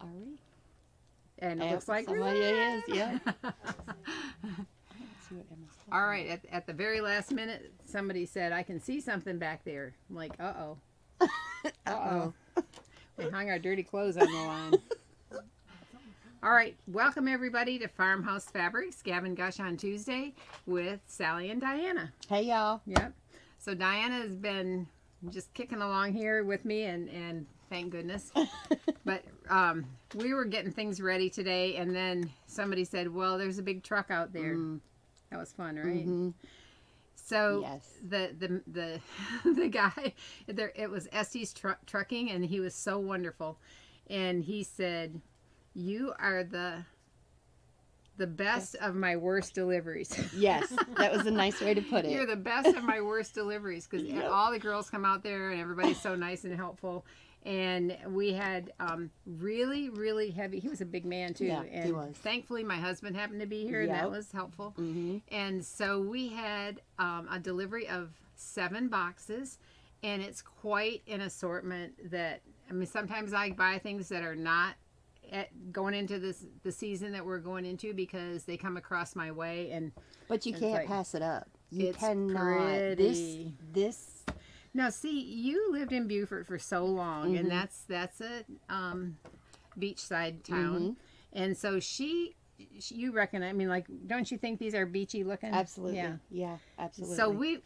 Are we? And it looks like somebody is. Yeah. All right. At the very last minute, somebody said, "I can see something back there." I'm like, "Uh-oh." Uh-oh. We hung our dirty clothes on the line. All right. Welcome, everybody, to Farmhouse Fabrics, Gavin Gush on Tuesday with Sally and Diana. Hey, y'all. Yep. So Diana has been just kicking along here with me, and thank goodness. But we were getting things ready today, and then somebody said, "Well, there's a big truck out there." That was fun, right? Mm-hmm. So Yes. the guy there, it was Estes Trucking, and he was so wonderful, and he said, "You are the best of my worst deliveries." Yes, that was a nice way to put it. You're the best of my worst deliveries, because Yep. all the girls come out there and everybody's so nice and helpful. And we had really, really heavy. He was a big man too, Yeah, and he was. thankfully my husband happened to be here, and that Yep. was helpful. Mm-hmm. And so we had a delivery of 7 boxes, and it's quite an assortment. That, I mean, sometimes I buy things that are not going into the season that we're going into, because they come across my way, and But you it's can't like, pass it up. You it's cannot. pretty. This. Now, see, you lived in Beaufort for so long, and that's a beachside town, and so you reckon? I mean, like, don't you think these are beachy looking? Absolutely. Yeah. Yeah, absolutely. So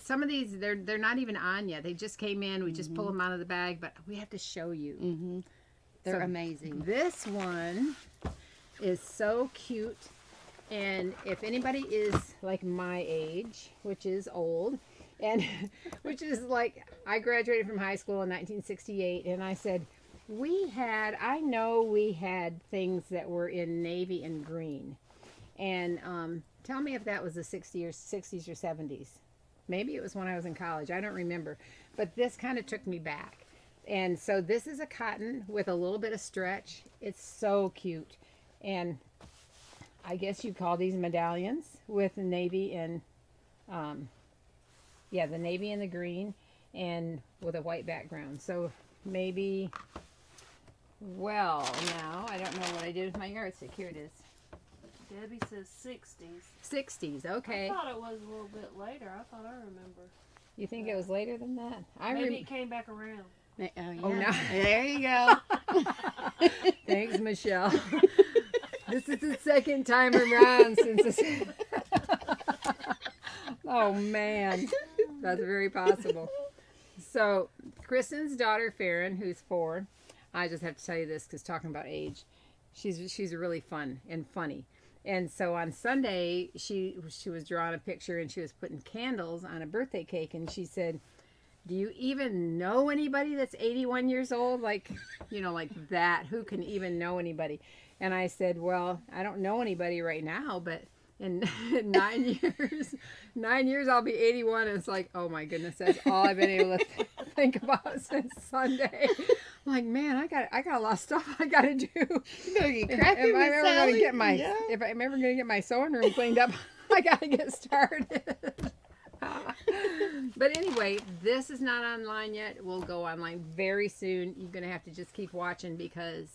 some of these, they're not even on yet. They just came in. We just pull them out of the bag, but we have to show you. Mm-hmm. They're So amazing. This one is so cute, and if anybody is like my age, which is old, and which is like, I graduated from high school in 1968, and I said, I know we had things that were in navy and green, and tell me if that was the 60s or 70s. Maybe it was when I was in college. I don't remember, but this kind of took me back. And so this is a cotton with a little bit of stretch. It's so cute, and I guess you call these medallions, with navy and the navy and the green, and with a white background. So maybe, well, now I don't know what I did with my yardstick. Here it is. Debbie says 60s. 60s, okay. I thought it was a little bit later. I thought I remember. You think it was later than that? Maybe it came back around. Yeah. Oh, no. There you go. Thanks, Michelle. This is the second time around since this. Oh, man. That's very possible. So, Kristen's daughter, Farron, who's 4, I just have to tell you this because talking about age, she's really fun and funny. And so on Sunday, she was drawing a picture, and she was putting candles on a birthday cake, and she said, "Do you even know anybody that's 81 years old? Like, like that. Who can even know anybody?" And I said, "Well, I don't know anybody right now, but in 9 years, I'll be 81." And it's like, oh my goodness, that's all I've been able to think about since Sunday. I'm like, man, I got a lot of stuff I got to do. You're gonna get cracking, If I'm ever going to get my, Yeah. if I'm ever going to get my sewing room cleaned up, I got to get started. But anyway, this is not online yet. We'll go online very soon. You're going to have to just keep watching, because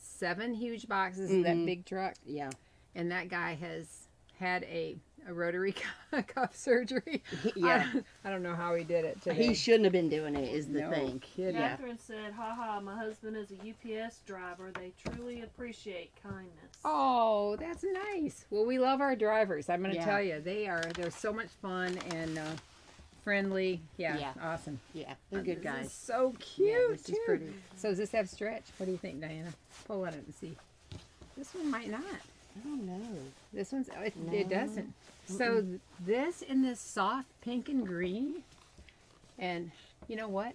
7 huge boxes of that big truck. Yeah. And that guy has had a rotary cuff surgery. Yeah. I don't know how he did it today. He shouldn't have been doing it, is the No thing. kidding. Yeah. Catherine said, "Haha, my husband is a UPS driver. They truly appreciate kindness." Oh, that's nice. Well, we love our drivers. I'm going to Yeah. tell you, they're so much fun and friendly. Yeah, awesome. Yeah, they're good This guys. is so cute. Yeah, this is too. pretty. So does this have stretch? What do you think, Diana? Pull on it and see. This one might not. I don't know. This one's it No. doesn't. So this in this soft pink and green, and you know what?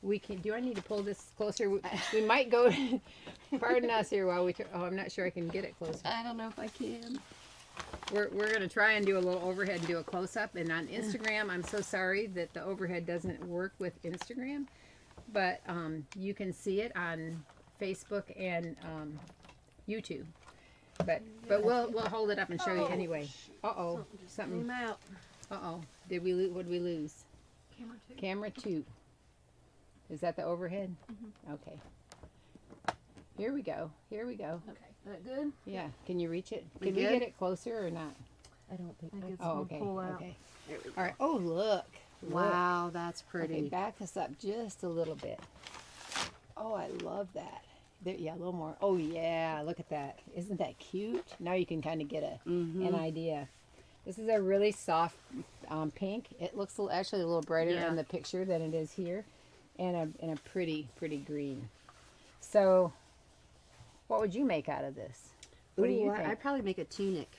We can. Do I need to pull this closer? We might go. Pardon us here while we. I'm not sure I can get it closer. I don't know if I can. We're gonna try and do a little overhead and do a close up. And on Instagram, I'm so sorry that the overhead doesn't work with Instagram, but you can see it on Facebook and YouTube. But we'll hold it up and show you anyway. Something. Came out. What did we lose? Camera 2. Camera 2. Is that the overhead? Okay. Here we go. Here we go. Okay, that good? Yeah. Can you reach it? We Can we good? get it closer or not? I don't think. I think it's Oh, gonna okay. pull out. Okay. There we go. All right. Oh, look. Look. Wow, that's Okay, pretty. back us up just a little bit. Oh, I love that. There, yeah, a little more. Oh, yeah. Look at that. Isn't that cute? Now you can kind of get an idea. This is a really soft pink. It looks actually a little brighter Yeah. in the picture than it is here, and a pretty green. So, what would you make out of this? What do you think? I'd probably make a tunic.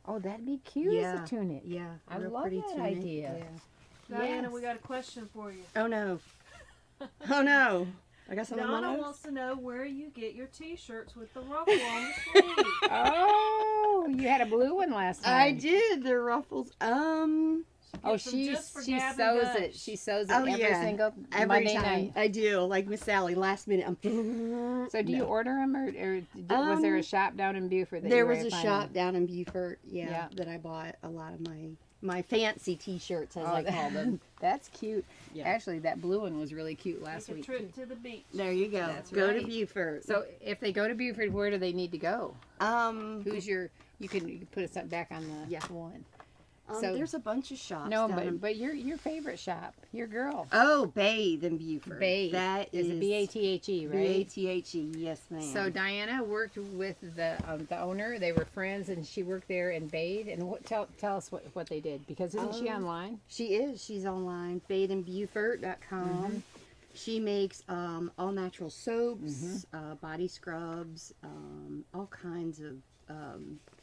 Oh, that'd be cute as a tunic. Yeah, I real love pretty that tunic. idea. Yeah. Diana, Yes. we got a question for you. Oh no. Oh no. I got some on my Donna nose. wants to know where you get your T-shirts with the ruffle on the sleeve. Oh, you had a blue one last time. I did. They're ruffles. Oh, Gets them she just for she Gab and sews it. Gush. She sews it Oh, every yeah. single Every Monday time night. I do, like Miss Sally. Last minute, I'm. So do you order them, or was there a shop down in Beaufort? That There you were was a able to find shop them? down in Beaufort, Yeah. that I bought a lot of my fancy T-shirts, as Oh, I call them. That's cute. Yeah. Actually, that blue one was really cute last Take a week. trip to the beach. There you go. That's Go right. to Beaufort. So if they go to Beaufort, where do they need to go? Who's your? You can put us up back on the Yeah. one. so- there's a bunch of shops. No, down in- but your favorite shop, your girl. Oh, Bathe in Beaufort. Bathe. That Is it BATHE, right? BATHE, yes, ma'am. So Diana worked with the owner. They were friends, and she worked there and bathed. And tell us what they did, because isn't she online? She is. She's online. BatheInBeaufort.com. She makes all natural soaps, body scrubs, all kinds of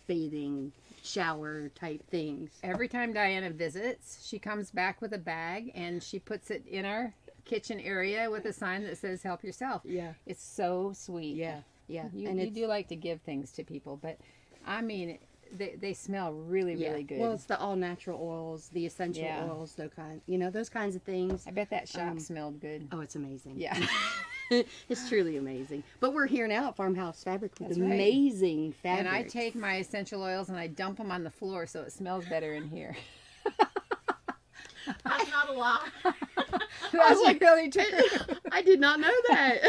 bathing shower type things. Every time Diana visits, she comes back with a bag and she puts it in our kitchen area with a sign that says "Help yourself." Yeah. It's so sweet. Yeah. You, and you it's, do like to give things to people, but I mean, they smell really good. Well, it's the all natural oils, the essential Yeah. oils, those kinds of things. I bet that shop smelled good. Oh, it's amazing. Yeah. It's truly amazing. But we're here now at Farmhouse Fabric with That's right. amazing fabrics. And I take my essential oils and I dump them on the floor so it smells better in here. That's not a lie. That's like, really true. I did not know that.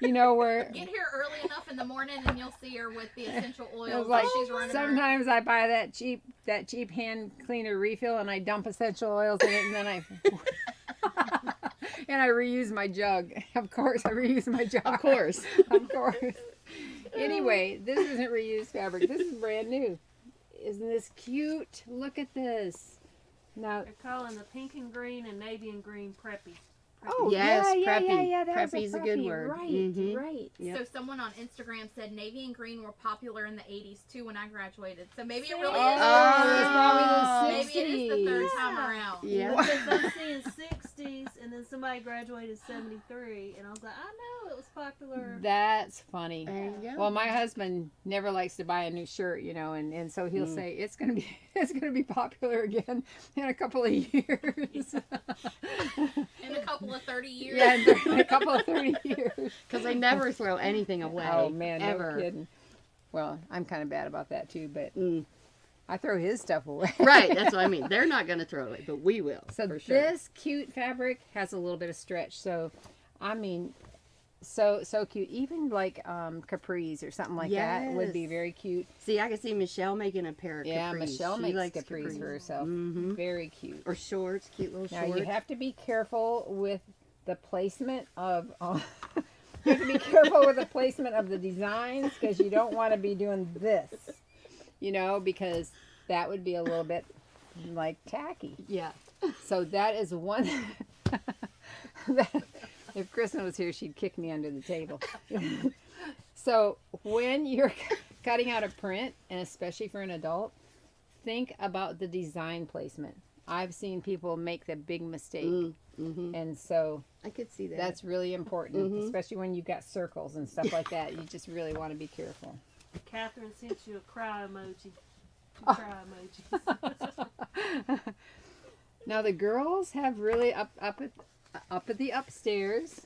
You know where Get here early enough in the morning and you'll see her with the essential it oils was like that she's running. sometimes I buy that cheap hand cleaner refill and I dump essential oils in it and then I and I reuse my jug. Of course, I reuse my jug. Of course. Of course. Anyway, this isn't reused fabric. This is brand new. Isn't this cute? Look at this. Now, They're calling the pink and green and navy and green preppy. oh Yes, preppy. yeah. That was Preppy's a good preppy. word. Right, Mhm. right. Yep. So someone on Instagram said navy and green were popular in the 80s too when I graduated. So maybe it See? really Oh, is. it's probably the Maybe it is the third 60s. time around. Yeah. Because I'm seeing 60s and then somebody graduated 73 and I was like, I know it was popular. That's funny. There you go. Well, my husband never likes to buy a new shirt, and so he'll say it's gonna be popular again in a couple of years. In a couple of 30 years. Yeah, in a couple of 30 years. Because I never throw anything away. Oh man, ever. no kidding. Well, I'm kind of bad about that too, but Mm. I throw his stuff away. Right, that's what I mean. They're not going to throw it, but we will. So for sure. this cute fabric has a little bit of stretch. So, I mean, so cute. Even like capris or something like that would be Yes. very cute. See, I can see Michelle making a pair of Yeah, capris. Michelle She makes likes capris for herself. Mhm. Very cute. Or shorts, cute little Now shorts. you have to be careful with the placement of. You have to be careful with the placement of the designs because you don't want to be doing this, because that would be a little bit like tacky. Yeah. So that is one. that, if Kristen was here, she'd kick me under the table. So when you're cutting out a print, and especially for an adult, think about the design placement. I've seen people make the big mistake, Mm-hmm. and so I could see that. that's really important, Mhm. especially when you've got circles and stuff like that. You just really want to be careful. Catherine sent you a cry emoji. Two Oh. cry emojis. Now the girls have really up at the upstairs.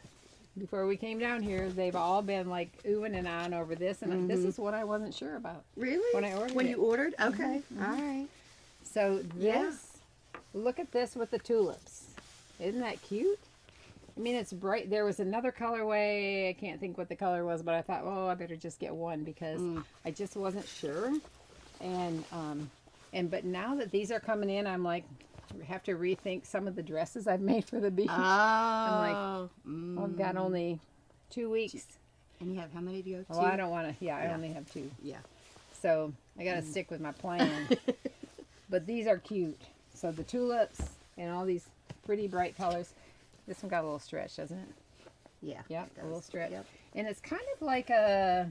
Before we came down here, they've all been like oohing and on over this, and this is what I wasn't sure about Really? when I ordered When it. you ordered? Okay. All right. So Yeah. this, look at this with the tulips. Isn't that cute? I mean, it's bright. There was another colorway. I can't think what the color was, but I thought, oh, I better just get one because I just wasn't sure. But now that these are coming in, I'm like, I have to rethink some of the dresses I've made for the beach. Oh. I'm like, I've got only 2 weeks. And you have how many to go? Oh, I don't want to. Yeah, I only have 2. Yeah. So I got to stick with my plan. But these are cute. So the tulips and all these pretty bright colors. This one got a little stretch, doesn't it? Yeah. Yep, it a little does. stretch. Yep. And it's kind of like a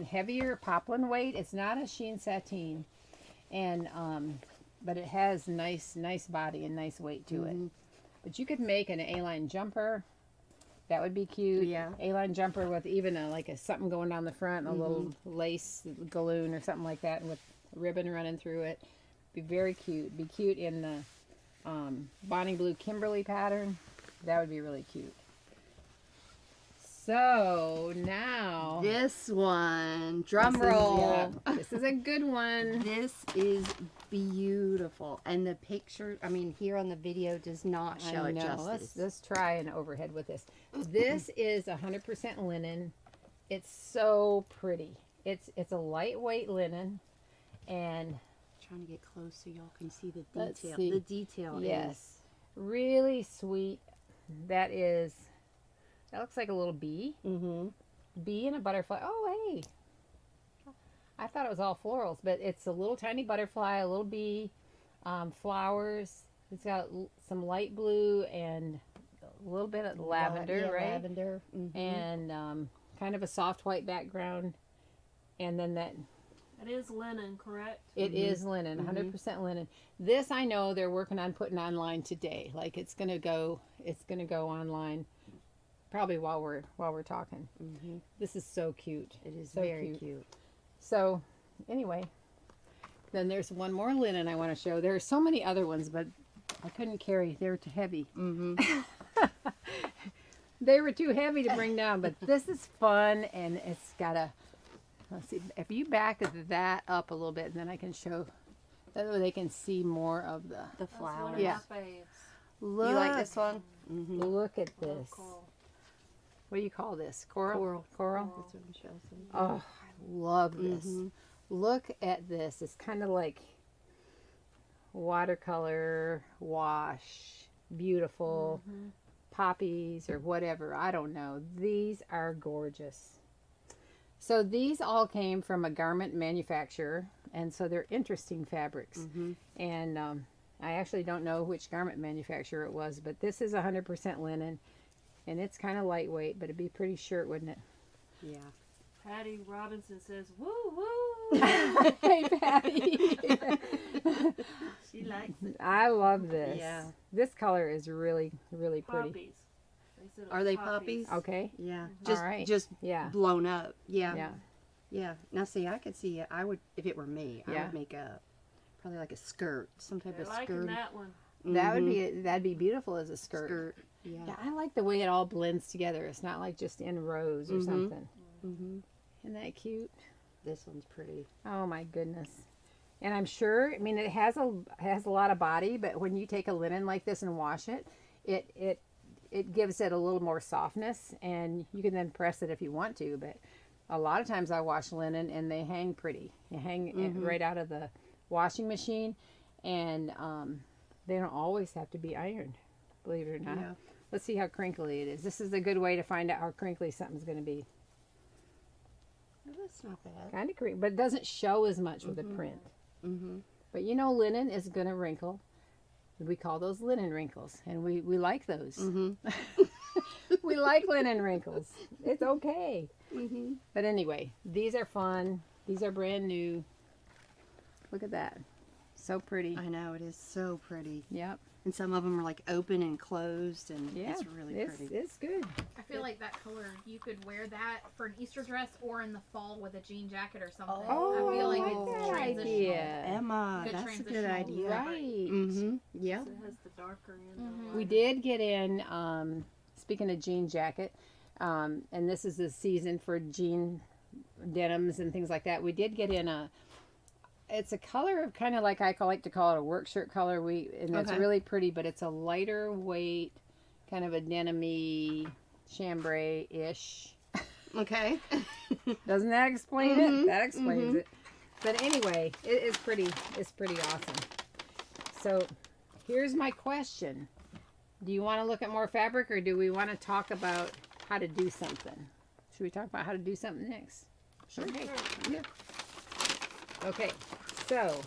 heavier poplin weight. It's not a sheen sateen, and but it has nice body and nice weight to it. But you could make an A-line jumper. That would be cute. Yeah. A-line jumper with even a something going down the front, a little lace galloon or something like that, with ribbon running through it. Be very cute. Be cute in the Bonnie Blue Kimberly pattern. That would be really cute. So now This one, drum roll. this is a good one. This is beautiful, and the picture, I mean, here on the video does not show I it know. justice. Let's try an overhead with this. This is 100% linen. It's so pretty. It's a lightweight linen, and Trying to get close so y'all can see the Let's detail. see. The detail yes, really sweet. That looks like a little bee. is. Bee and a butterfly. Oh, hey. I thought it was all florals, but it's a little tiny butterfly, a little bee, flowers. It's got some light blue and a little bit of lavender, Yeah, right? Lavender. And kind of a soft white background. And then It is linen, correct? it is linen, 100% linen. This I know they're working on putting online today. Like it's gonna go online, probably while we're talking. This is so cute. It is So very cute. cute. So, anyway, then there's one more linen I want to show. There are so many other ones, but I couldn't carry. They were too heavy. They were too heavy to bring down, but this is fun, and it's got let's see, if you back that up a little bit, then I can show, that way they can see more of the The That's flowers. one of Yeah. my faves. look. You like this one? Look at Love this. coral. What do you call this? Coral? Coral. That's what Michelle said. Oh, I love this. Look at this. It's kind of like watercolor wash. Beautiful. Poppies or whatever. I don't know. These are gorgeous. So these all came from a garment manufacturer. And so they're interesting fabrics. And I actually don't know which garment manufacturer it was. But this is 100% linen. And it's kind of lightweight. But it'd be a pretty shirt, wouldn't it? Yeah. Patty Robinson says, "Woo woo." Hey, Patty. She likes it. I love this. Yeah. This color is really, really pretty. Poppies. They said it Are was they poppies? Okay. Yeah. All Just right. just Yeah. blown up. Yeah. Yeah. Yeah. Now see, I could see it. I would, if it were me, I Yeah. would make a probably like a skirt, some type They're of liking skirt. that one. That would that'd be beautiful as a skirt. Skirt. Yeah. Yeah, I like the way it all blends together. It's not like just in rows or something. Isn't that cute? This one's pretty. Oh my goodness. And I'm sure, I mean, it has a lot of body, but when you take a linen like this and wash it, it gives it a little more softness, and you can then press it if you want to. But a lot of times I wash linen and they hang pretty. They hang right out of the washing machine, and they don't always have to be ironed, believe it or not. Yeah. Let's see how crinkly it is. This is a good way to find out how crinkly something's going to be. Well, that's not bad. Kind of crinkly, but it doesn't show as much with the print. But you know, linen is going to wrinkle. We call those linen wrinkles, and we like those. We like linen wrinkles. It's okay. But anyway, these are fun. These are brand new. Look at that. So pretty. I know, it is so pretty. Yep. And some of them are like open and closed, and Yeah. it's really pretty. It's good. I feel like that color, you could wear that for an Easter dress or in the fall with a jean jacket or something. Oh, I feel like I it's like that transitional. idea. Emma, Good that's a good transitional idea. Right. Yeah. So it has the darker end. We did get in, speaking of jean jacket, and this is the season for jean denims and things like that. We did get in it's a color of kind of like I like to call it a work shirt color. And it's Okay. really pretty, but it's a lighter weight kind of a denim-y, chambray-ish. Okay. Doesn't that explain it? Mhm, That explains mhm. it. But anyway, it's pretty awesome. So here's my question. Do you want to look at more fabric, or do we want to talk about how to do something? Should we talk about how to do something next? Sure. Okay. Yeah. Okay. So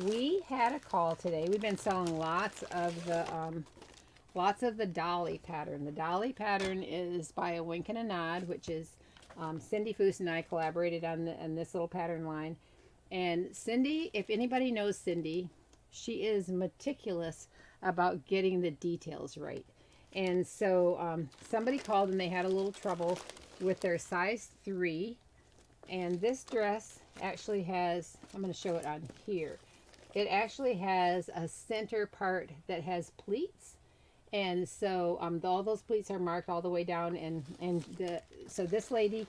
we had a call today. We've been selling lots of the dolly pattern. The dolly pattern is by a Wink and a Nod, which is Cindy Foose and I collaborated on this little pattern line. And Cindy, if anybody knows Cindy, she is meticulous about getting the details right. And so somebody called and they had a little trouble with their size 3. And this dress actually has, I'm going to show it on here. It actually has a center part that has pleats. And so all those pleats are marked all the way down. So this lady,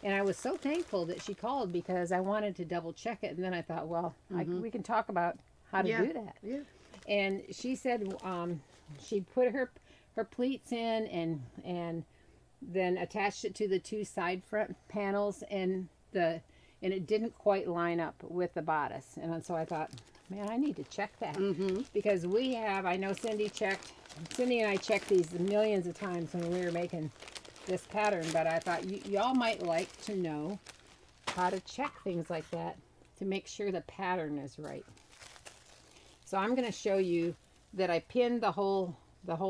and I was so thankful that she called because I wanted to double check it. And then I thought, well, we can talk about how to do that. Yeah. And she said she put her pleats in and then attached it to the 2 side front panels, and it didn't quite line up with the bodice. And so I thought, man, I need to check that because I know Cindy and I checked these millions of times when we were making this pattern, but I thought y'all might like to know how to check things like that to make sure the pattern is right. So I'm going to show you that I pinned the whole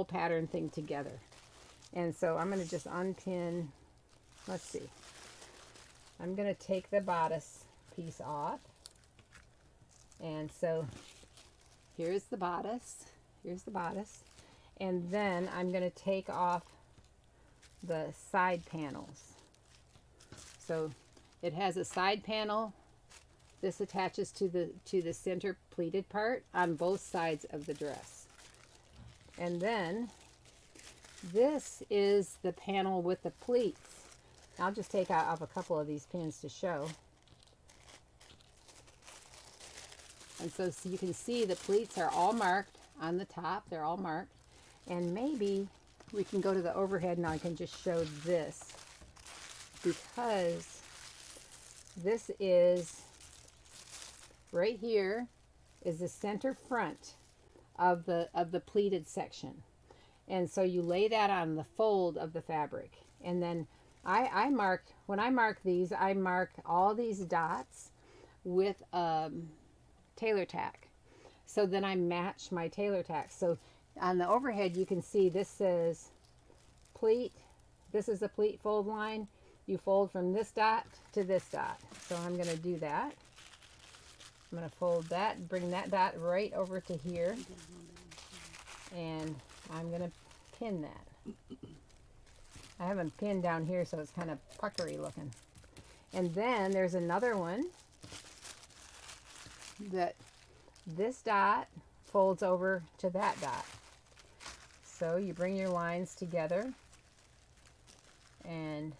pattern thing together. And so I'm going to just unpin, let's see. I'm going to take the bodice piece off. And so here's the bodice. Here's the bodice. And then I'm going to take off the side panels. So it has a side panel. This attaches to the center pleated part on both sides of the dress. And then this is the panel with the pleats. I'll just take off a couple of these pins to show. And so you can see the pleats are all marked on the top. They're all marked. And maybe we can go to the overhead and I can just show this, because this is right here is the center front of the pleated section. And so you lay that on the fold of the fabric. And then when I mark these, I mark all these dots with tailor tack. So then I match my tailor tack. So on the overhead, you can see this says pleat. This is the pleat fold line. You fold from this dot to this dot. So I'm going to do that. I'm going to fold that and bring that dot right over to here. And I'm going to pin that. I haven't pinned down here, so it's kind of puckery looking. And then there's another one that this dot folds over to that dot. So you bring your lines together and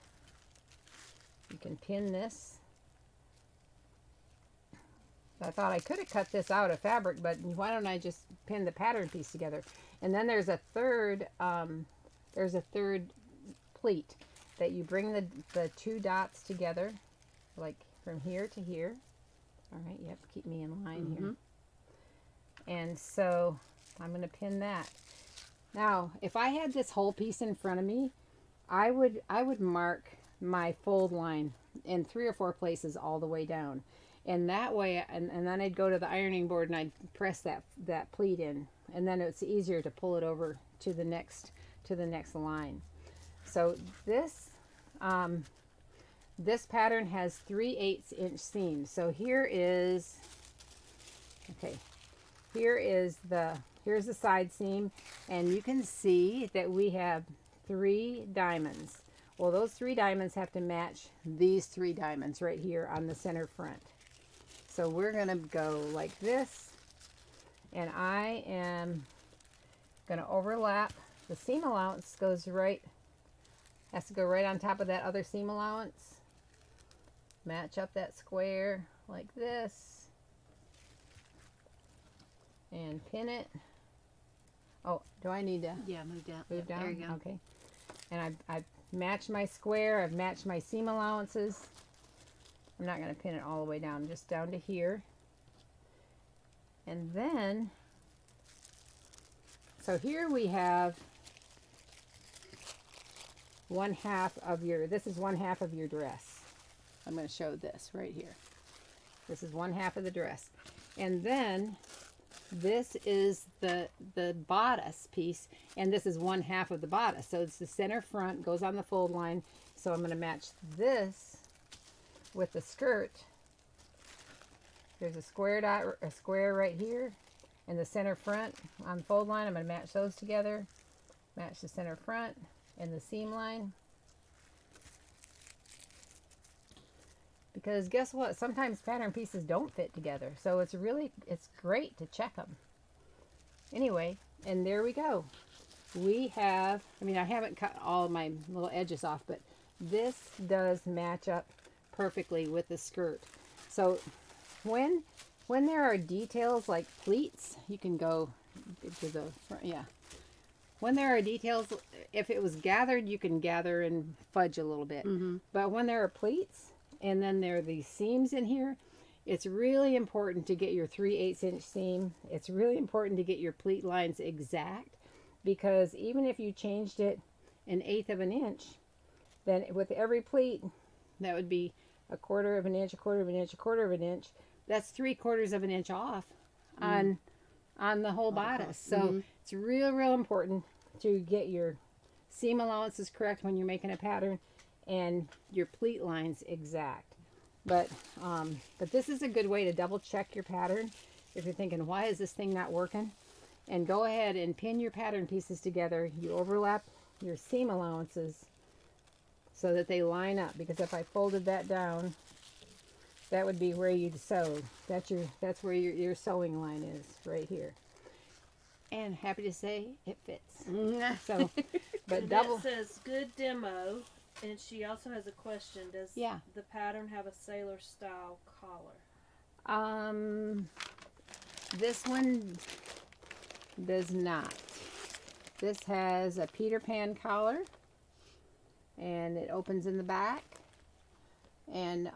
you can pin this. I thought I could have cut this out of fabric, but why don't I just pin the pattern piece together? And then there's a third pleat that you bring the 2 dots together, like from here to here. All right, yep, keep me in line here. And so I'm going to pin that. Now, if I had this whole piece in front of me, I would mark my fold line in 3 or 4 places all the way down. And that way, and then I'd go to the ironing board and I'd press that pleat in. And then it's easier to pull it over to the next line. So this pattern has 3/8 inch seams. So here's the side seam, and you can see that we have 3 diamonds. Well, those 3 diamonds have to match these 3 diamonds right here on the center front. So we're going to go like this, and I am going to overlap. The seam allowance has to go right on top of that other seam allowance. Match up that square like this and pin it. Oh, do I need to Yeah, move down. move Yep, down? There you go. Okay. And I've matched my square. I've matched my seam allowances. I'm not going to pin it all the way down, just down to here. And then, so here we have 1/2 of your, this is 1/2 of your dress. I'm going to show this right here. This is 1/2 of the dress. And then this is the bodice piece, and this is 1/2 of the bodice. So it's the center front, goes on the fold line. So I'm going to match this with the skirt. There's a square right here, and the center front on the fold line. I'm going to match those together. Match the center front and the seam line. Because guess what? Sometimes pattern pieces don't fit together. So it's great to check them. Anyway, and there we go. We have, I mean, I haven't cut all of my little edges off, but this does match up perfectly with the skirt. So when there are details like pleats, you can go to the front, yeah. When there are details, if it was gathered, you can gather and fudge a little bit. But when there are pleats, and then there are these seams in here, it's really important to get your 3/8 inch seam. It's really important to get your pleat lines exact, because even if you changed it 1/8 of an inch, then with every pleat, that would be 1/4 of an inch, 1/4 of an inch, 1/4 of an inch. That's 3/4 of an inch off on the whole bodice. So it's real important to get your seam allowances correct when you're making a pattern, and your pleat lines exact. But this is a good way to double check your pattern if you're thinking, why is this thing not working? And go ahead and pin your pattern pieces together. You overlap your seam allowances so that they line up, because if I folded that down, that would be where you'd sew. That's where your sewing line is, right here. And happy to say it fits. So, but And double. it says good demo, and she also has a question. Does the pattern have a sailor style collar? This one does not. This has a Peter Pan collar, and it opens in the back, and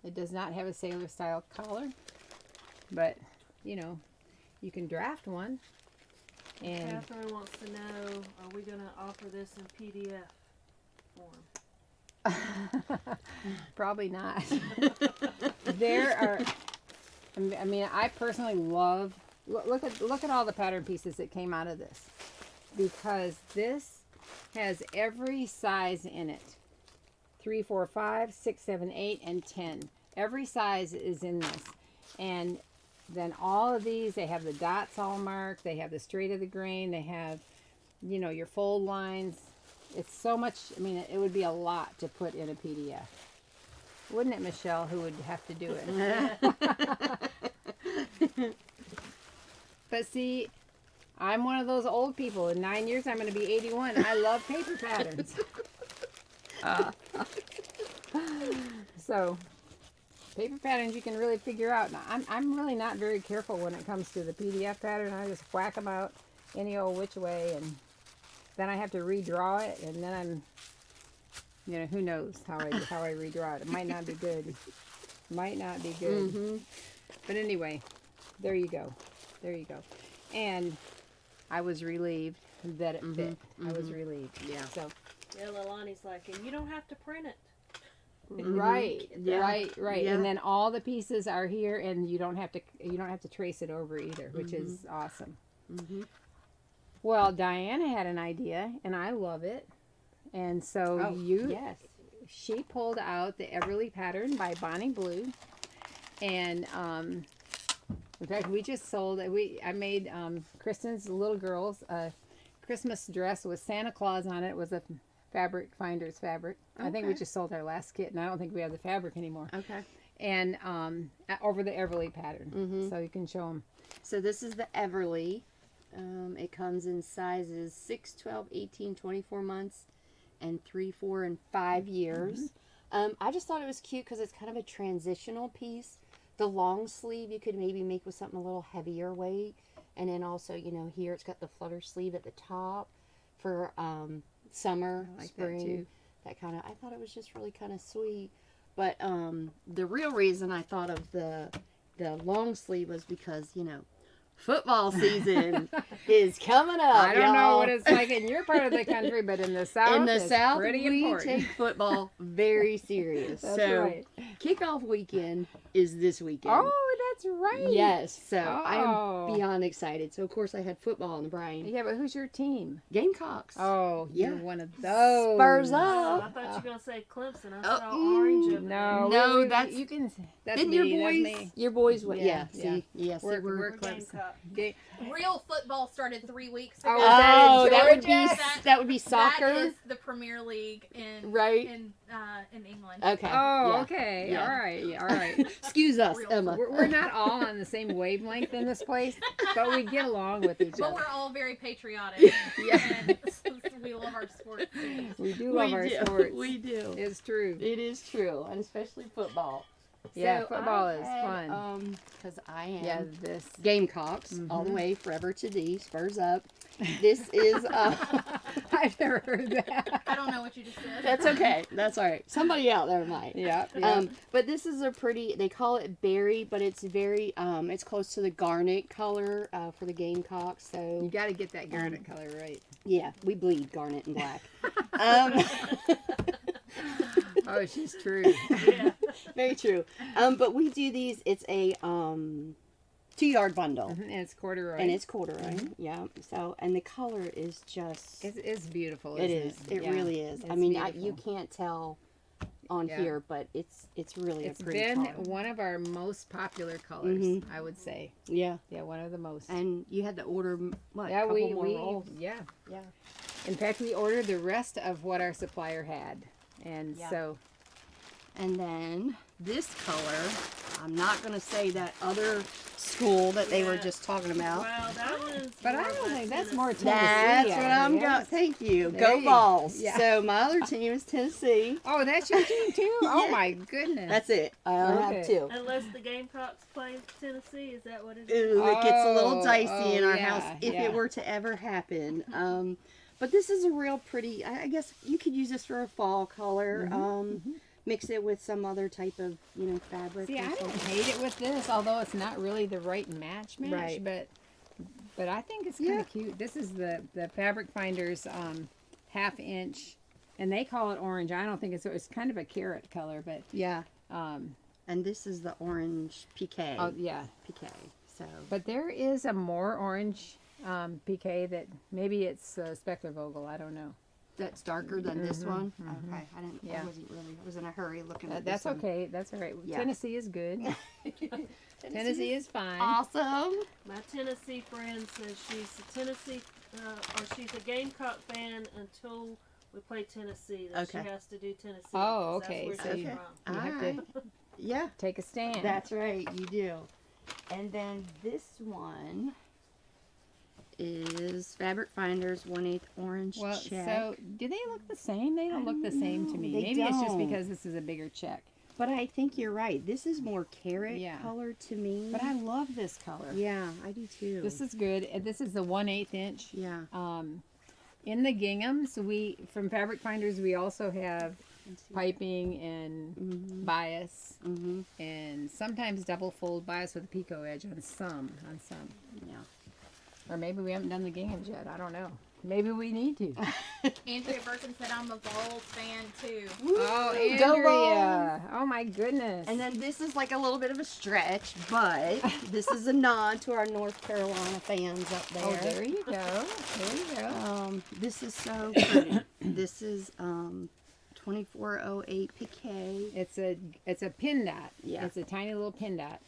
it does not have a sailor style collar, but you know, you can draft one. And Catherine wants to know, are we going to offer this in PDF form? probably not. There are, I mean, I personally love, look at all the pattern pieces that came out of this, because this has every size in it. 3, 4, 5, 6, 7, 8, and 10. Every size is in this. And then all of these, they have the dots all marked. They have the straight of the grain. They have, you know, your fold lines. It's so much, I mean, it would be a lot to put in a PDF. Wouldn't it, Michelle, who would have to do it? But see, I'm one of those old people. In 9 years, I'm going to be 81. I love paper patterns. So, paper patterns you can really figure out. Now, I'm really not very careful when it comes to the PDF pattern. I just whack them out any old which way, and then I have to redraw it, and then I'm, you know, who knows how I redraw it. It might not be good. Might not be good. But anyway, there you go. There you go. And I was relieved that it fit. I was relieved. Yeah. So. Yeah, Lalani's like, and you don't have to print it. Right, Yeah. right. Yeah. And then all the pieces are here, and you don't have to trace it over either, which is awesome. Well, Diana had an idea, and I love it. And so yes, she pulled out the Everly pattern by Bonnie Blue, and in fact, we just sold it. I made Kristen's little girls a Christmas dress with Santa Claus on it. It was a fabric finder's fabric. I think we just sold our last kit, and I don't think we have the fabric anymore. Okay. And over the Everly pattern, so you can show them. So this is the Everly. It comes in sizes 6, 12, 18, 24 months, and 3, 4, and 5 years. I just thought it was cute because it's kind of a transitional piece. The long sleeve you could maybe make with something a little heavier weight, And then also, here it's got the flutter sleeve at the top for summer, I like spring. that too. That kind of, I thought it was just really kind of sweet. But the real reason I thought of the long sleeve was because, football season is coming up. I don't know y'all. what it's like in your part of the country, but in the South, In the it's South, pretty we important. take football very serious. That's so right. kickoff weekend is this weekend. Oh, that's right. Yes, so I Oh. am beyond excited. So of course I had football on the brain. Yeah, but who's your team? Gamecocks. Oh, Yeah. you're one of those. Spurs Oh, up. I thought you were gonna say Clemson. I Oh, saw orange over No, No, we- that's- you can. That's Didn't me. your boys? That's me. Your boys went. Yeah, Yeah. yeah. See, yes, We're- they were. we're there. Clemson. Gamecock. Ga- Real football started 3 weeks ago. Oh, is that in Oh, that would be Georgia? that would be soccer, That is the Premier League in right? in England. Okay. Oh, yeah. okay. Yeah. All right. All right. Excuse us, Real Emma. We're not all on the same wavelength in this place, but we get along with each But other. we're all very patriotic. Yeah. And we love our sports. We do love our sports. We do. It's true. It is true, and especially football. Yeah, So football I is had, fun. Because I am Yeah, this. Gamecocks all the Mhm. way forever to thee. Spurs up. This is. I've never heard that. I don't know what you just said. That's okay. That's all right. Somebody out there might. Yeah. Yeah. But this is a pretty. They call it berry, but it's very. It's close to the garnet color for the Gamecocks. You So got to get that garnet color right. yeah, we bleed garnet and black. um, Oh, she's true. Yeah. very true. But we do these. It's a 2-yard bundle. And it's corduroy. And it's corduroy, yeah. So, and the color is just, It's beautiful. it Isn't is. It Yeah. really is. I It's mean, beautiful. you can't tell on Yeah. here, but it's really It's a pretty been color. one of our most popular colors, Mhm. I would say. Yeah. Yeah, one of the most. And you had to order, what, yeah, a couple we more rolls? yeah. Yeah. In fact, we ordered the rest of what our supplier had, and Yeah. so And then this color, I'm not going to say that other school that they were Yeah. just talking about. Wow, that one's. But I more don't of a think that's Tennessee. more Tennessee. That's what I'm yes. going. Thank you. There Go you- Vols. yeah. So my other team is Tennessee. Oh, that's your team too? Oh Yeah. my goodness. That's it. I only have Okay. 2. Unless the Gamecocks play Tennessee, is that what it is? Ooh, it gets a little Oh, dicey in our yeah, house if yeah. it were to ever happen. But this is a real pretty. I guess you could use this for a fall color. Mix it with some other type of fabric. See, or I don't something. hate it with this, although it's not really the right match, Right. but I think it's kind Yeah. of cute. This is the Fabric Finders 1/2 inch, and they call it orange. I don't think it's kind of a carrot color, but Yeah, um, and this is the orange PK. oh yeah. PK. So But there is a more orange PK that maybe it's Speckler Vogel. I don't know. that's darker than this one. Okay, I didn't. Yeah. I wasn't really. I was in a hurry looking at That's this one. okay. That's all right. Yeah. Tennessee is good. Tennessee is fine. Awesome. My Tennessee friend says she's a Tennessee, or she's a Gamecock fan until we play Tennessee. That Okay. she has to do Tennessee. Oh, 'cause okay, That's so where she's you- from. You have Alright. to Yeah, take a stand. that's right. You do. And then this one is Fabric Finders 1/8 orange Well, check. so do they look the same? They don't look the same to know. me. They Maybe it's just don't. because this is a bigger check. But I think you're right. This is more carrot Yeah. color to me. But I love this color. yeah, I do too. This is good. And this is the 1/8 inch. yeah. In the ginghams, from Fabric Finders, we also have piping and Mhm. bias, Mhm. and sometimes double fold bias with a picot edge on some. Yeah. Or maybe we haven't done the ginghams yet. I don't know. Maybe we need to. Andrea Burton said I'm a Vols fan too. Oh, Woo, go Andrea! Oh my goodness! And then this is like a little bit of a stretch, but this is a nod to our North Carolina fans up there. oh, there you go. There you go. This is so pretty. This is 2408 PK. It's a pin dot. Yeah. It's a tiny little pin dot.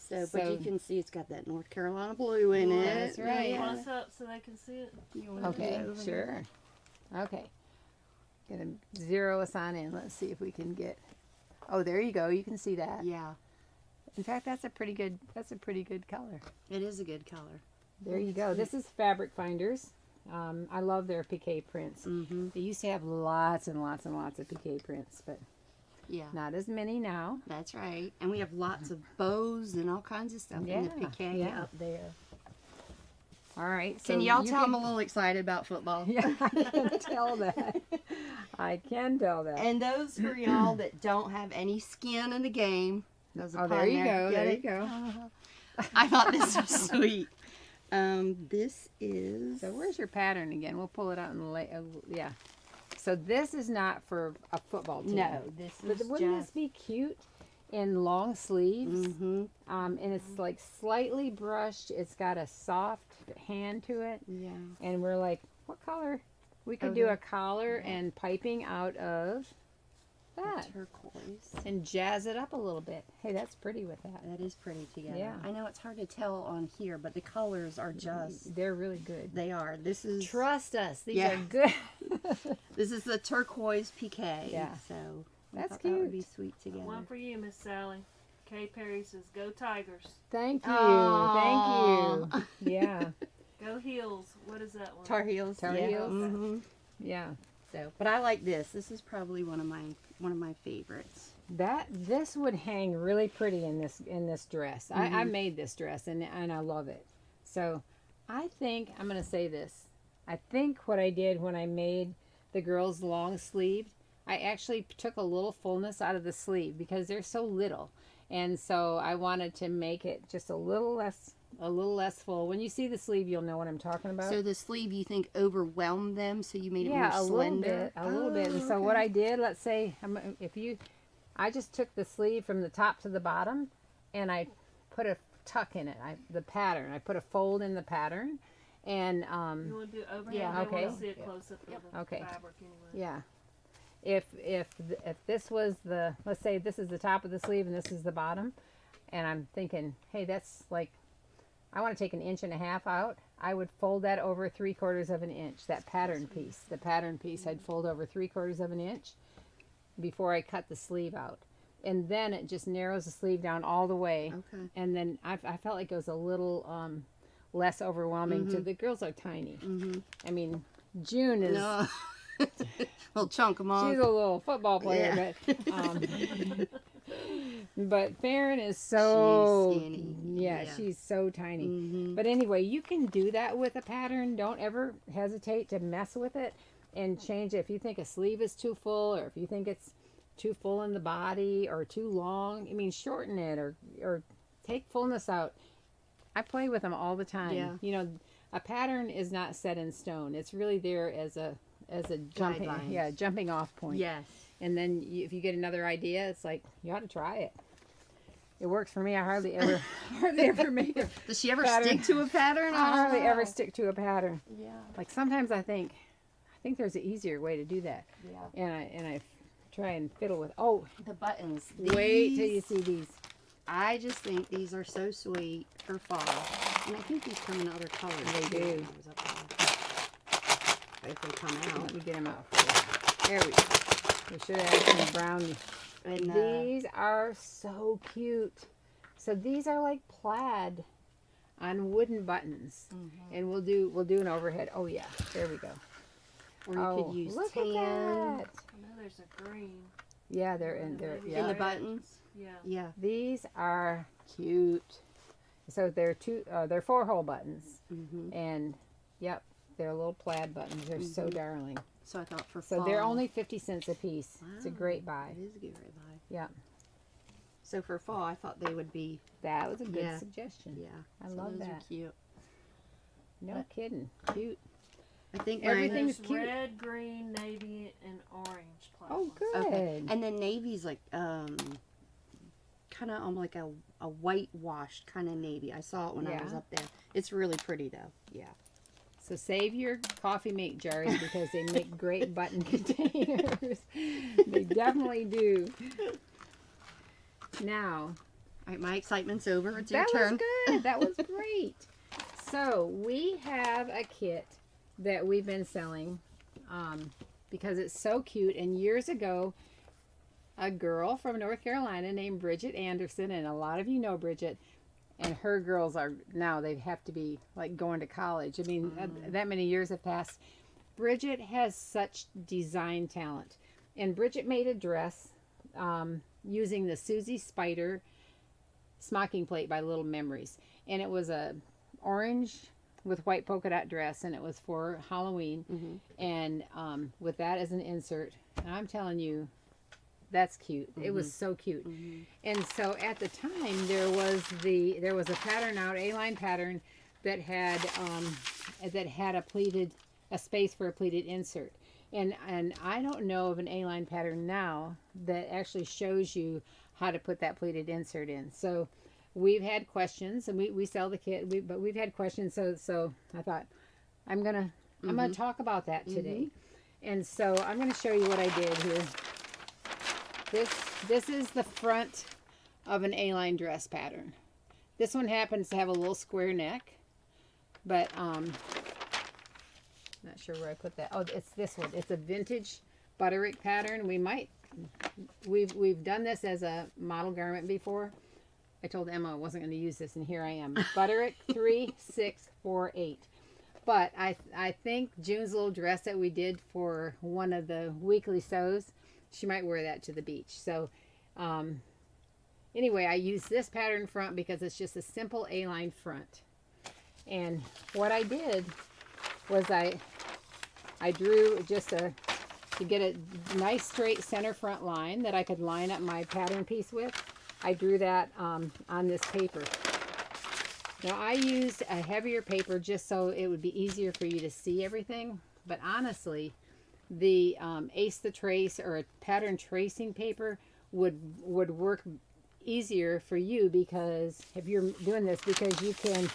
But So- you can see it's got that North Carolina blue in it. That's right. Close up so they can see it. You wanna do Okay, it over sure. Okay. Gonna zero us on in. Let's see if we can get. Oh, there you go. You can see that. there? Yeah, In fact, that's a pretty good. That's a pretty good color. it is a good color. There you go. This is Fabric Finders. I love their piqué prints. Mm-hmm. They used to have lots and lots and lots of piqué prints, but Yeah, not as many now. that's right. And we have lots of bows and all kinds of stuff in the Yeah, PK yeah. up there. All right. So Can y'all you tell I'm a little excited about football? Yeah, I can tell that. I can tell that. And those for y'all that don't have any skin in the game. There's a Oh, pun there you there. go. Get There it? you go. I thought this was sweet. This is. So where's your pattern again? We'll pull it out and yeah. So this is not for a football team. No, this But is wouldn't just. this be cute in long sleeves? Mm-hmm. And it's like slightly brushed. It's got a soft hand to it. Yeah. And we're like, what color? We could Oh, do the- a collar and piping out of that. Turquoise. And jazz it up a little bit. Hey, that's pretty with that. That is pretty together. Yeah. I know it's hard to tell on here, but the colors are just. They're really good. They are. This is. Trust us. These Yeah. are good. This is the turquoise PK. Yeah. So. I That's thought That would be cute. sweet together. One for you, Miss Sally. Kay Perry says, "Go Tigers, Thank you. Aw. Thank you. Yeah. go Heels." What is that one? Tar Heels. Tar yeah. Heels. hmm Yeah. So, but I like this. This is probably one of my favorites. This would hang really pretty in this dress. I Mm-hmm. made this dress and I love it. So I think I'm gonna say this. I think what I did when I made the girls long sleeved, I actually took a little fullness out of the sleeve because they're so little. And so I wanted to make it just a little less full. When you see the sleeve, you'll know what I'm talking about. So the sleeve you think overwhelmed them, so you made it Yeah, more a slender. little bit. And so what I did, let's say, I just took the sleeve from the top to the bottom, and I put a tuck in it. The pattern. I put a fold in the pattern, and You want to do overhead? Yeah, They okay. want to see a close up of the Okay. fabric anyway. yeah. If this was let's say this is the top of the sleeve and this is the bottom, and I'm thinking, hey, that's like, I want to take 1.5 inches out. I would fold that over 3/4 of an inch. That pattern piece, I'd fold over 3/4 of an inch before I cut the sleeve out, and then it just narrows the sleeve down all the way. Okay. And then I felt like it was a little less overwhelming. To the girls are tiny. I mean, June is. No. Little chunk of mom. She's a little football player, but Farron is so She's skinny. Yeah, Yeah. she's so tiny. Mhm. But anyway, you can do that with a pattern. Don't ever hesitate to mess with it and change it. If you think a sleeve is too full, or if you think it's too full in the body or too long, I mean, shorten it or take fullness out. I play with them all the time. Yeah. You know, a pattern is not set in stone. It's really there as a Guidelines. jumping off point. Yes. And then if you get another idea, it's like, you ought to try it. It works for me. I hardly ever make it. Does she ever Pattern. stick to a pattern? I hardly ever stick to a pattern. Yeah. Like sometimes I think there's an easier way to do that. Yeah. And I try and fiddle with. Oh, The buttons. wait till These- you see these. I just think these are so sweet for fall. And I think these come in other colors. They too. do. If they come Let out. me get them out for you. There we go. We should have some brown. And, These are so cute. So these are like plaid on wooden buttons, and we'll do an overhead. Oh yeah, there we go. or you Oh, could use look tan at that. I know there's a green. Yeah, they're in there. In in Yeah, the buttons. Yeah. Yeah. these are cute. So they're they're 4-hole buttons, hmm and yep, they're little plaid buttons. They're so darling. So I thought for So fall. they're only 50 cents a piece. It's a Wow, great buy. It is a great buy. Yeah, So for fall, I thought they would be. that was a good Yeah. suggestion. Yeah. I so love those that. Are cute. No kidding, cute. I think Everything- mine. Everything's There's cute. red, green, navy, and orange Oh, platforms. good. Okay. And then navy's like kind of like a whitewashed kind of navy. I saw it when I was Yeah. up there. It's really pretty though. Yeah. So save your coffee mate jars because they make great button containers. They definitely do. Now, All right, my excitement's over. It's your that turn. was good. That was great. So we have a kit that we've been selling because it's so cute. And years ago, a girl from North Carolina named Bridget Anderson, and a lot of you know Bridget, and her girls are now, they have to be like going to college. I mean, that many years have passed. Bridget has such design talent. And Bridget made a dress using the Susie Spider smocking plate by Little Memories. And it was a orange with white polka dot dress, and it was for Halloween. And with that as an insert, and I'm telling you, that's cute. It was so cute. And so at the time there was a pattern out, A-line pattern, that had a space for a pleated insert. And I don't know of an A-line pattern now that actually shows you how to put that pleated insert in. So we've had questions, and we sell the kit, but we've had questions. So I thought I'm gonna talk about that today. And so I'm gonna show you what I did here. This is the front of an A-line dress pattern. This one happens to have a little square neck, but not sure where I put that. Oh, it's this one. It's a vintage butterick pattern. We've done this as a model garment before. I told Emma I wasn't going to use this, and here I am. Butterick 3648. But I think June's little dress that we did for one of the weekly sews, she might wear that to the beach. So anyway, I use this pattern front because it's just a simple A-line front. And what I did was I drew just to get a nice straight center front line that I could line up my pattern piece with. I drew that on this paper. Now I used a heavier paper just so it would be easier for you to see everything. But honestly, the Ace the Trace or a pattern tracing paper would work easier for you, because if you're doing this, because you can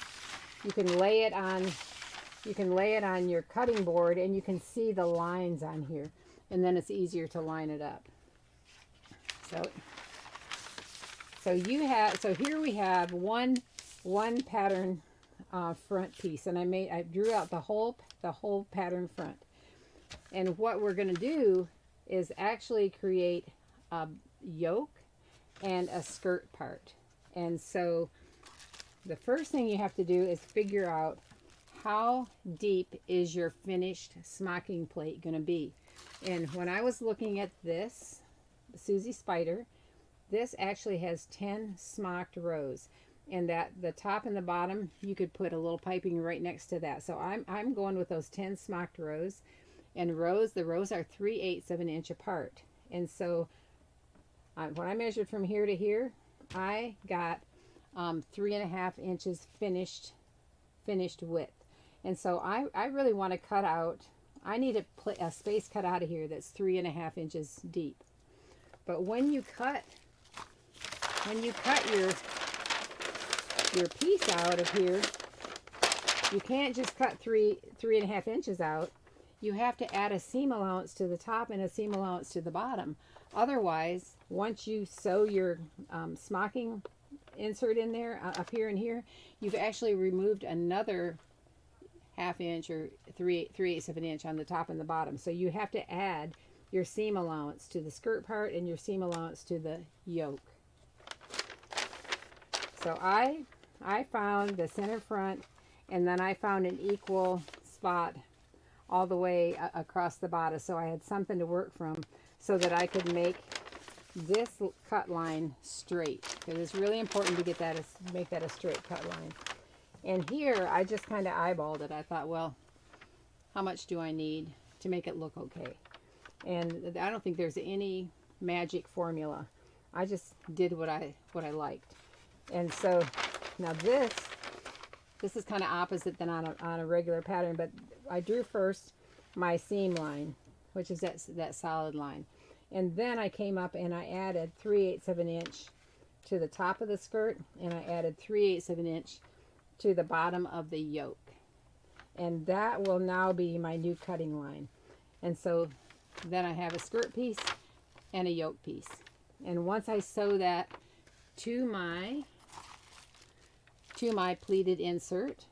lay it on your cutting board and you can see the lines on here, and then it's easier to line it up. So here we have one pattern front piece, and I drew out the whole pattern front. And what we're going to do is actually create a yoke and a skirt part. And so the first thing you have to do is figure out how deep is your finished smocking plate going to be. And when I was looking at this, Susie Spider, this actually has 10 smocked rows. And that the top and the bottom, you could put a little piping right next to that. So I'm going with those 10 smocked rows. And the rows are 3/8 of an inch apart. And so when I measured from here to here, I got 3.5 inches finished width. And so I really want to cut out, I need a space cut out of here that's 3.5 inches deep. But when you cut your piece out of here, you can't just cut 3.5 inches out. You have to add a seam allowance to the top and a seam allowance to the bottom. Otherwise, once you sew your smocking insert in there, up here and here, you've actually removed another 1/2 inch or 3/8 of an inch on the top and the bottom. So you have to add your seam allowance to the skirt part and your seam allowance to the yoke. So I found the center front, and then I found an equal spot all the way across the bodice, so I had something to work from so that I could make this cut line straight, because it's really important to make that a straight cut line. And here I just kind of eyeballed it. I thought, well, how much do I need to make it look okay? And I don't think there's any magic formula. I just did what I liked. And so now this is kind of opposite than on a regular pattern, but I drew first my seam line, which is that solid line. And then I came up and I added 3/8 of an inch to the top of the skirt, and I added 3/8 of an inch to the bottom of the yoke. And that will now be my new cutting line. And so then I have a skirt piece and a yoke piece. And once I sew that to my pleated insert,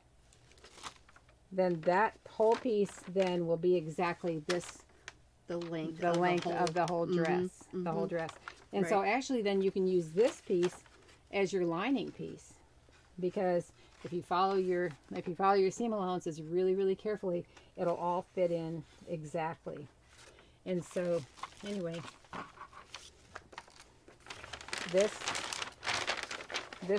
then that whole piece then will be exactly the length of the whole dress, the whole dress. And so actually then you can use this piece as your lining piece, because if you follow your seam allowances really, really carefully, it'll all fit in exactly. And so anyway, this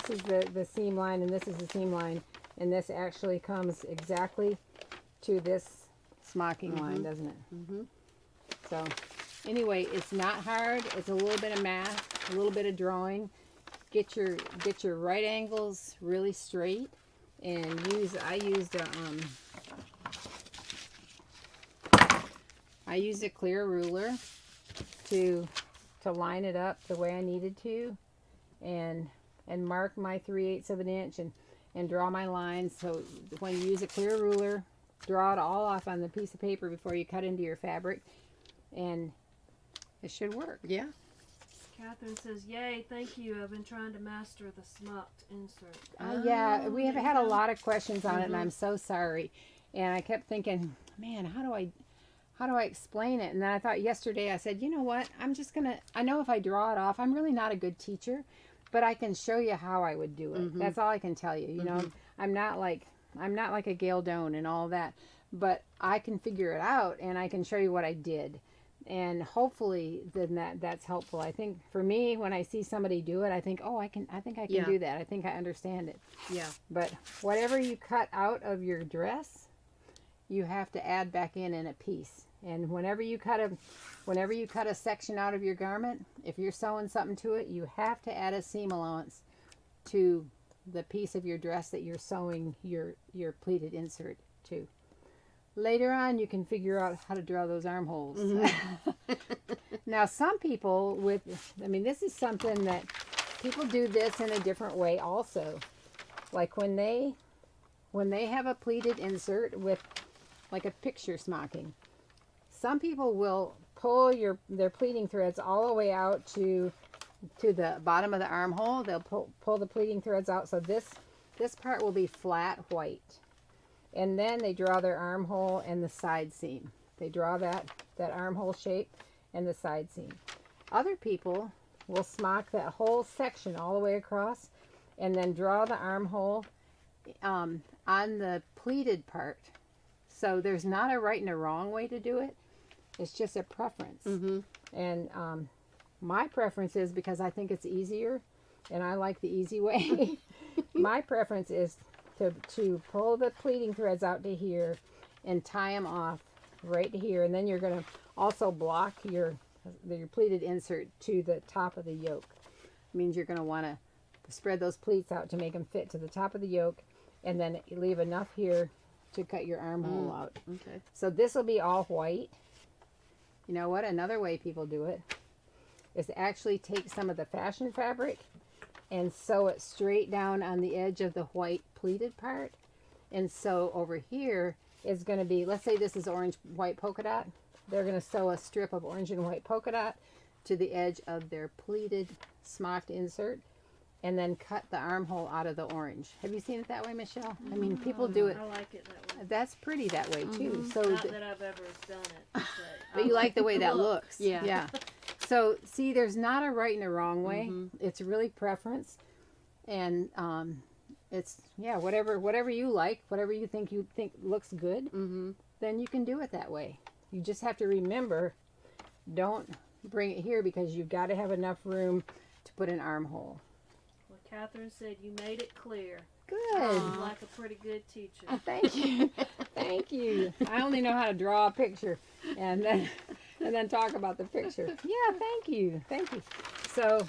is the seam line, and this is the seam line. And this actually comes exactly to this smocking line, doesn't it? Mm-hmm. So anyway, it's not hard. It's a little bit of math, a little bit of drawing. Get your right angles really straight, and I used a clear ruler to line it up the way I needed to, and mark my 3/8 of an inch and draw my lines. So when you use a clear ruler, draw it all off on the piece of paper before you cut into your fabric, and it should work. Yeah. Catherine says, "Yay, thank you. I've been trying to master the smocked insert." Yeah, we have had a lot of questions on it, and I'm so sorry. And I kept thinking, man, how do I explain it? And then I thought yesterday, I said, you know what? I know if I draw it off, I'm really not a good teacher, but I can show you how I would do it. That's all I can tell you. You know, I'm not like a Gail Doan and all that, but I can figure it out, and I can show you what I did. And hopefully then that's helpful. I think for me, when I see somebody do it, I think, oh, I think I can do that. I think I understand it. Yeah. But whatever you cut out of your dress, you have to add back in a piece. And whenever you cut a section out of your garment, if you're sewing something to it, you have to add a seam allowance to the piece of your dress that you're sewing your pleated insert to. Later on, you can figure out how to draw those armholes. Now, some people this is something that people do this in a different way also. Like when they have a pleated insert with like a picture smocking, some people will pull their pleating threads all the way out to the bottom of the armhole. They'll pull the pleating threads out, so this part will be flat white. And then they draw their armhole and the side seam. They draw that armhole shape and the side seam. Other people will smock that whole section all the way across and then draw the armhole on the pleated part. So there's not a right and a wrong way to do it. It's just a preference. And my preference is, because I think it's easier and I like the easy way, my preference is to pull the pleating threads out to here and tie them off right to here, and then you're going to also block your pleated insert to the top of the yoke. It means you're going to want to spread those pleats out to make them fit to the top of the yoke, and then leave enough here to cut your armhole out. Okay. So this will be all white. You know what? Another way people do it is to actually take some of the fashion fabric and sew it straight down on the edge of the white pleated part. And so over here is going to be, let's say this is orange white polka dot. They're going to sew a strip of orange and white polka dot to the edge of their pleated smocked insert, and then cut the armhole out of the orange. Have you seen it that way, Michelle? I mean, people do it. I like it that way. That's pretty that way too. So Not that I've ever done it. but you like the way that looks. Yeah. Yeah. So see, there's not a right and a wrong way. It's really preference, and it's whatever you like, whatever you think looks good, then you can do it that way. You just have to remember, don't bring it here because you've got to have enough room to put an armhole. Well, Catherine said you made it clear. Good. You like a pretty good teacher. Thank you. Thank you. I only know how to draw a picture and then talk about the picture. Yeah, thank you. Thank you. So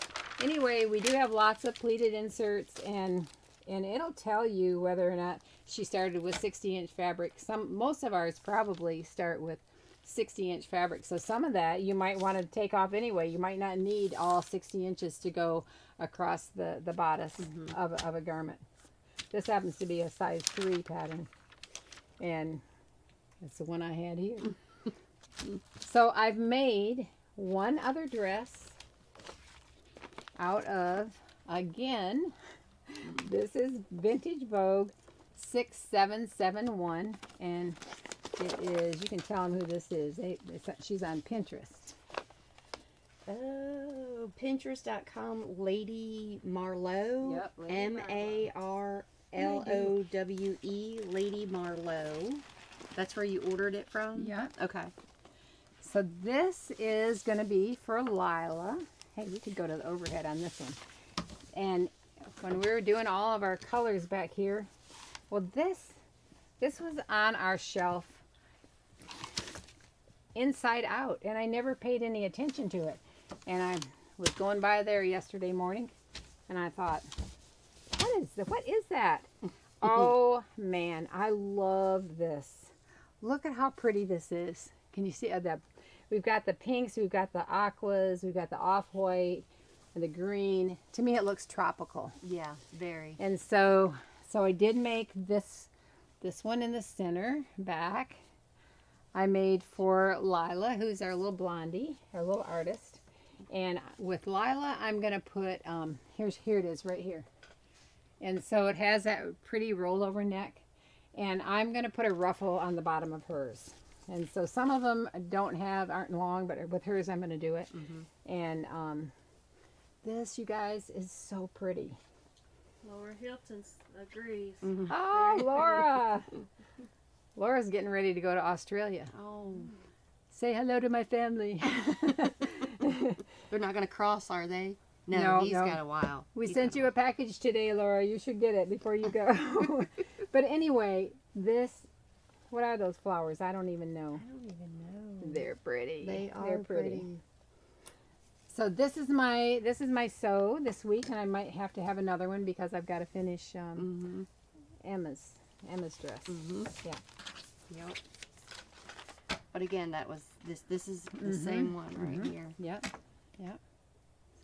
anyway, we do have lots of pleated inserts, and it'll tell you whether or not she started with 60-inch fabric. Most of ours probably start with 60-inch fabric. So some of that you might want to take off anyway. You might not need all 60 inches to go across the bodice of a garment. This happens to be a size 3 pattern, and that's the one I had here. So I've made one other dress out of, again, this is Vintage Vogue 6771, and it is, you can tell them who this is. She's on Pinterest. Oh, Pinterest.com, Lady Marlowe. Yep, Lady Marlowe, Lady Marlowe. That's where you ordered it from? Yeah. Okay. So this is going to be for Lila. Hey, we could go to the overhead on this one. And when we were doing all of our colors back here Well, this was on our shelf inside out, and I never paid any attention to it. And I was going by there yesterday morning, and I thought, what is that? Oh man, I love this. Look at how pretty this is. Can you see that? We've got the pinks, we've got the aquas, we've got the off-white, and the green. To me, it looks tropical. Yeah, very. And so I did make this one in the center back. I made for Lila, who's our little blondie, our little artist. And with Lila, I'm gonna put here it is right here. And so it has that pretty rollover neck, and I'm gonna put a ruffle on the bottom of hers. And so some of them aren't long, but with hers I'm gonna do it. And this, you guys, is so pretty. Laura Hilton agrees. Oh, Laura! Laura's getting ready to go to Australia. Oh. Say hello to my family. They're not going to cross, are they? No, No, he's no. got a while. We sent you a package today, Laura. You should get it before you go. But anyway, what are those flowers? I don't even know. I don't even know. They're pretty. They're pretty. So this is my sew this week, and I might have to have another one because I've got to finish Emma's dress. Yeah. Yep. But again, that was this is the same one right here. Yep. Yep.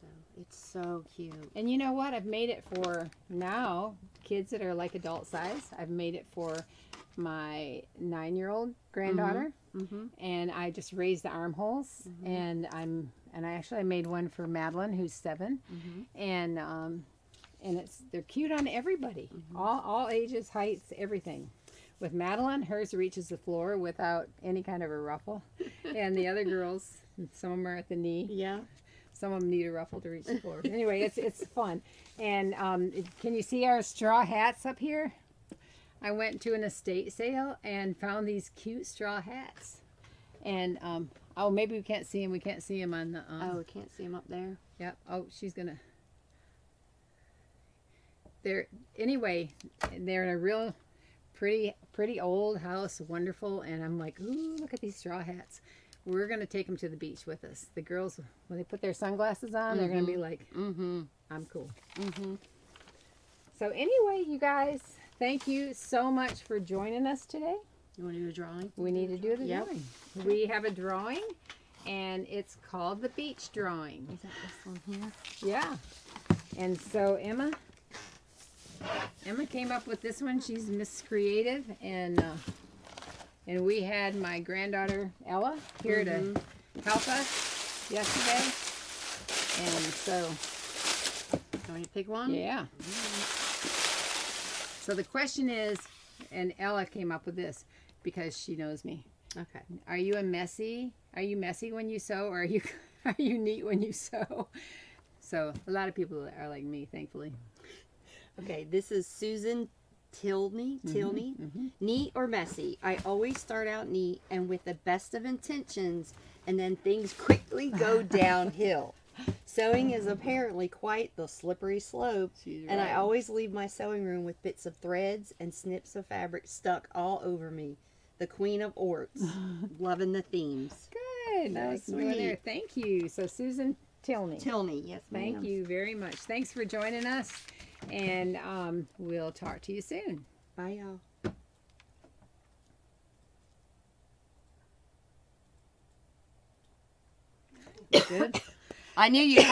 So it's so cute. And you know what? I've made it for now kids that are like adult size. I've made it for my 9-year-old granddaughter, and I just raised the armholes, and I made one for Madeline, who's 7, and they're cute on everybody, all ages, heights, everything. With Madeline, hers reaches the floor without any kind of a ruffle, and the other girls, some of them are at the knee. Yeah. Some of them need a ruffle to reach the floor. Anyway, it's fun. And can you see our straw hats up here? I went to an estate sale and found these cute straw hats. And maybe we can't see them. We can't see them on the. We can't see them up there. Yep. Oh, she's gonna. They're in a real pretty old house, wonderful. And I'm like, ooh, look at these straw hats. We're going to take them to the beach with us. The girls, when they put their sunglasses on, they're going to be like, I'm cool. So anyway, you guys, thank you so much for joining us today. You want to do a drawing? We need to do the drawing. We have a drawing, and it's called the beach drawing. Is that this one here? Yeah. And so Emma came up with this one. She's Miss Creative, and we had my granddaughter Ella here to help us yesterday. And so, want me to pick one? Yeah. So the question is, and Ella came up with this because she knows me. Okay. Are you messy when you sew, or are you neat when you sew? So a lot of people are like me, thankfully. Okay, this is Susan Tilney. Neat or messy? I always start out neat and with the best of intentions, and then things quickly go downhill. Sewing is apparently quite the slippery slope, and I always leave my sewing room with bits of threads and snips of fabric stuck all over me. The Queen of Orts. Loving the themes. Good. That's Nice. sweet. Thank you. So Susan Tilney. Yes, ma'am. Thank you very much. Thanks for joining us, and we'll talk to you soon. Bye, y'all. Good. I knew you.